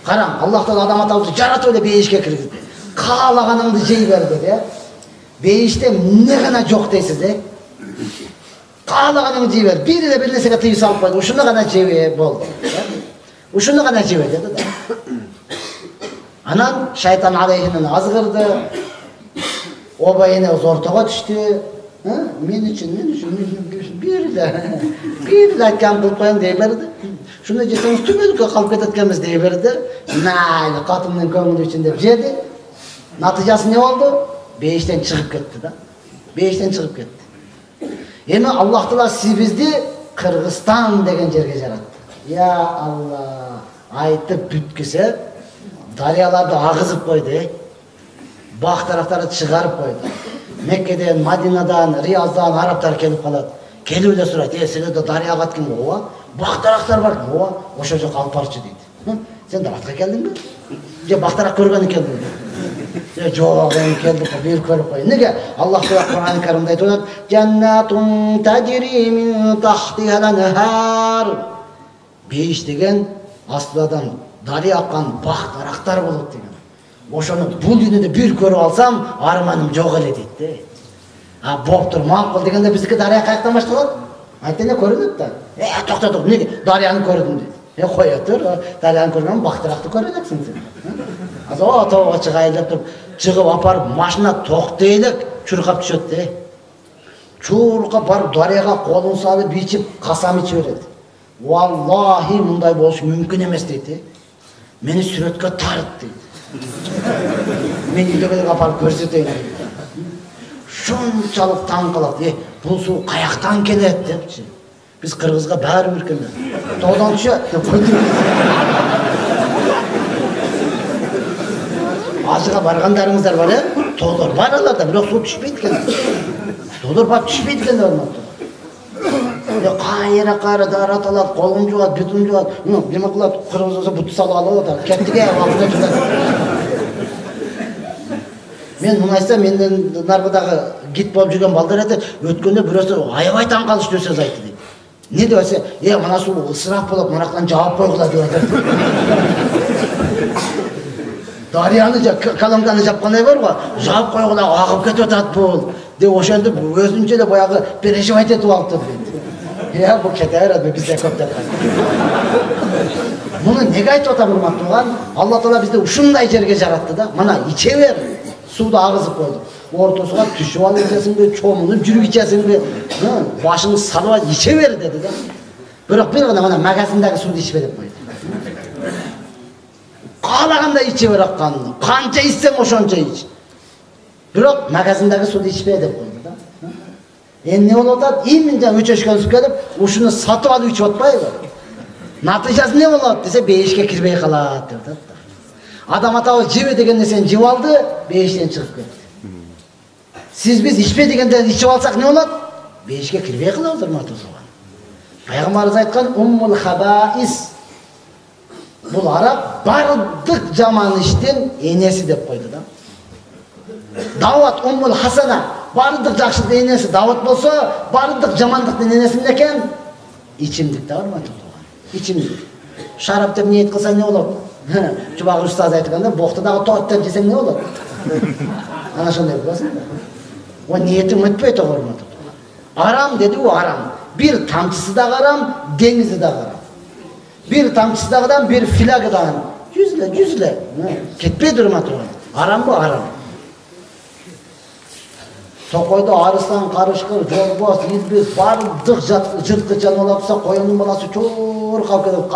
Қараң, Аллах Тағала адам атамызды жаратып эле бейишке киргизди. Каалаганыңды жей бер деди. Бейиште эмне гана жок дейсиз, Каалаганыңды жей бер. Бир эле бир нерсеге тыйым салып койду. Ушуну гана жебе болду. Ушуну гана жебе деди да. Анан шайтан алейхинен азгырды. Оба эне ортого түштү. Мен үчүн бир эле айткан кылып коеюн дей берди. Шуну жесеңиз түбөлүккө калып кетет экенбиз дей берди. Майли катымдын көңүлү үчүн деп жеди. Натыйжасы не болду? Бейиштен чыгып кетти да. Бейиштен чыгып кетти. Эми Аллах Таала сибизди Кыргызстан деген жерге жаратты. Я Алла, айтып бүткүсө дарыяларды агызып койду, бак тараптарды чыгарып койду. Меккеден, Мадинадан, Рияздан арабтар келип калат. Келип эле сурайт, силерде дарыя каткан ооба, бак тарактар бар, ооба, ошол жака алып барчы дейт. Сен даратка келдиңби? Же бак тарак көргөнү келдиңби? Жок, мен келдим, бир көрүп кой. Неге? Аллах Таала Кур'ан-ы Каримде айтып атат: "Жаннатун тажри мин тахтиха ал-анхар." Бейиш деген астыдан дарыя аккан бак тарактар болот деген. Ошону бул дүйнөдө бир көрүп алсам, арманым жок эле дейт. Боптур, макул дегенде биздики дарыя каяктан башталат? Айтene көрүнөт да. Токто, неге? Дарыяны көрдүм дейт. Кое тур, дарыяны көргөн бактыракты көрөсүң сен. Азо тоого чыгайлап туруп, чыгып апарып машина токтой элек чуркап түшөт да. Чуркап барып дарыяга колун салып ичип, касам ичип берет. Валлахи мындай болушу мүмкүн эмес дейт. Мени сүрөткө тарт дейт. Мен үйдөгүлөргө апарып көрсөтөйүн. Шунчалык таң калат. Бул суу каяктан келет депчи. Биз Кыргызга баары бир келет. Тоодон түшөт деп койду. Ажыга баргандарыңыздар бар, тоолор бар аларда, бирок суу түшпөйт экен. Тоолор барып түшпөйт экен орнотто. Кайра дарат алат, колун жуат, бүтүн жуат. Неме кылат? Кыргыз болсо буту салып алып атат. Кеттиге вакытта жуат. Мен муну айтсам, менден нарбыдагы гид болуп жүргөн балдар айтат, өткөндө бирөөсү аябай таң калыштуу сөз айтты дейт. Не деп айтса, мына суу ысырап болот, мынактан жаап койгула деп айтат. Дарыяны колонканы жапкандай бар го, жаап койгула, агып кетип атат бул. Деп ошентип өзүнчө эле баягы переживать этип алыптыр дейт. Бул кете берет, бизде көптөр. Муну неге айтып атам, урматтуулар? Алла Таала бизди ушундай жерге жаратты да. Мына иче бер. Сууда агызып койду. Ортосуна түшүп алып ичесиңби, чомунуп жүрүп ичесиңби, башыңды салып алып иче бер деди да. Бирок бир гана мына магазиндеги сууну ичпе деп койду. Каалагандай иче бер аккан. Канча ичсең ошончо ич. Бирок магазиндеги сууну ичпе деп койду да. Эмне болуп атат? Именно өчөшкөнсү келип, ушуну сатып алып ичип атпайбы? Натыйжасы не болот десе, бейишке кирбей калат деп атат. Адам атабыз жебе деген нерсени жеп алды, бейиштен чыгып кетти. Сиз биз ичпе дегенде ичип алсак не болот? Бейишке кирбей калабыз, урматтуулар. Пайгамбарыбыз айткан уммул хабаис. Бул араб бардык жаман иштин энеси деп койду да. Дават уммул хасана. Бардык жакшылыктын энеси дават болсо, бардык жамандыктын энеси эмне экен? Ичимдик да, урматтуулар. Ичимдик. Шарап деп ниет кылсаң не болот? Чубак устаз айтканда, бокты дагы тот деп жесең не болот? Ана ошондой болсун да. О ниетиң өтпөйт огормот. Арам деди, у арам. Бир тамчысы да арам, деңизи да арам. Бир тамчысы да арам, бир филагы да арам. Жүзле. Кетпейт урматтуулар. Арам бу арам. Токойдо арыстан, карышкыр, жолбос, илбиз, бардык жырткыч жаныбар болсо, коюндун баласы чуркап кетип,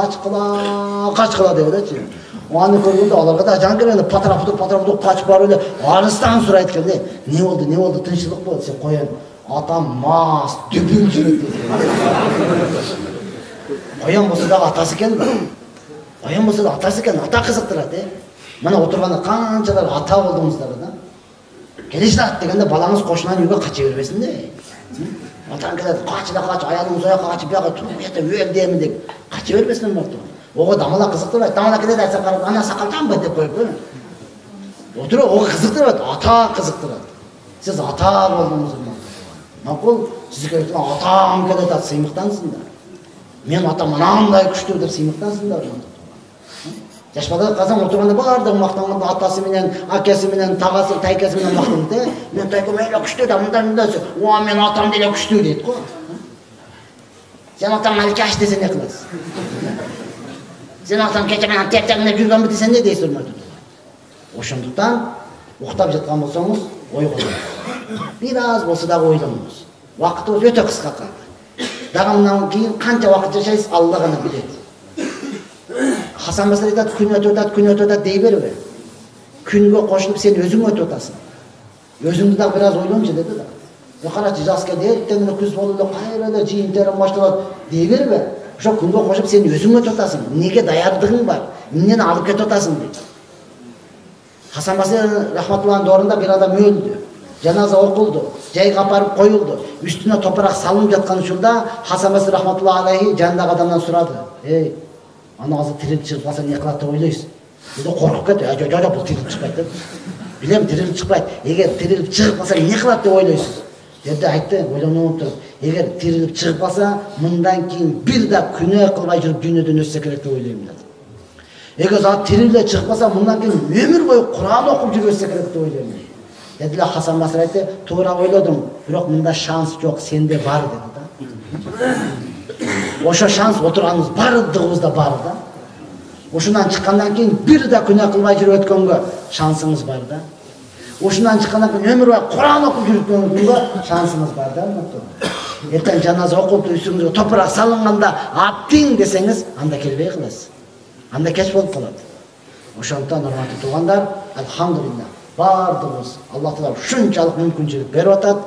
качкыла деп элечи. Аны көргөндө аларга да жан келгенде патрапдук качып барып эле арыстан сурайт экен. Не болду, тынччылык болду, сен коен. Атам мас, дүбүл жүрөт дейт. Коен болсо дагы атасы экен, ата кызыктырат, Мына отурганда канчалар ата болдуңуздар да. Келишат дегенде балаңыз кошунан үйгө кача бербесин да. Атаң келет, кач, аялыңыз ояка качып, бияга туруп, өлдемин деп кача бербесин болду. Ого дамала кызыктырбайт. Дамала келет, айтса карап, ана сакалтанбы деп коюп койгон. Отуруп, ого кызыктырбайт, ата кызыктырат. Сиз ата болдуңуз. Макул, сизге атам келет, сыймыктансыңдар. Мен атам мынандай күчтүү деп сыймыктансыңдар. Жаш бала казан отурганда баардыгы мактанганда атасы менен, акасы менен, тагасы, тайкасы менен мактанды. Мен тайкам эле күчтүү да, мындай. О, мен атам деле күчтүү дейт го. Сен атаң алкаш десе не кыласың? Сен атаң кече менен тертеңине жүргөнбү десе не дейсиң? Ошондуктан уктап жаткан болсоңуз ойгонуңуз. Бир аз болсо дагы ойлонуңуз. Убактыбыз өтө кыска калды. Дагы мындан кийин канча убакыт жашайсыз, Алла гана билет. Хасан Басри айтат, күн өтүп атат дей бербе. Күнгө кошулуп сен өзүң өтүп атасың. Өзүңдү дагы бир аз ойлончу деди да. Карачы жаз келди, эртеңине күз болду, кайра эле жыйын терим башталат дей бербе. Ошо күнгө кошуп сен өзүң өтүп атасың. Эмнеге даярдыгың бар? Эмнени алып кетип атасың дейт. Хасан Басри рахматуллахын ордунда бир адам өлдү. Жаназа окулду, жайга апарып коюлду. Үстүнө топурак салынып жаткан учурда Хасан Басри рахматуллахи алейхи жанындагы адамдан сурады. Эй, аны азыр тирилип чыгып калса эмне кылат деп ойлойсуң? Деди, коркуп кетти. Жок, бул тирилип чыкпайт деп. Билем, тирилип чыкпайт. Эгер тирилип чыгып калса эмне кылат деп ойлойсуз? Деди, айтты, ойлонуп туруп. Эгер тирилип чыгып калса, мындан кийин бир да күнөө кылбай жүрүп дүйнөдөн өтсө керек деп ойлойм деди. Эгер зат тирилип чыгып калса, мындан кийин өмүр бою Кур'ан окуп жүрүп өтсө керек деп ойлойм. Дедилер, Хасан Басри айтты, туура ойлодум, бирок мында шанс жок, сенде бар деди да. Ошо шанс отурганыбыз бардыгыбызда бар да. Ошондан чыккандан кийин бир да күнөө кылбай жүрүп өткөнгө шансыңыз бар да. Ошондан чыккандан кийин өмүр бою Кур'ан окуп жүрүп өткөнгө шансыңыз бар да. Эртең жаназа окулуп үстүңүзгө топурак салынганда аттиң десеңиз, анда келбей каласыз. Анда кеч болуп калат. Ошондуктан урматтуу туугандар, алхамдулилlah, бардыгыбыз Алла Таала ушунчалык мүмкүнчүлүк берип атат.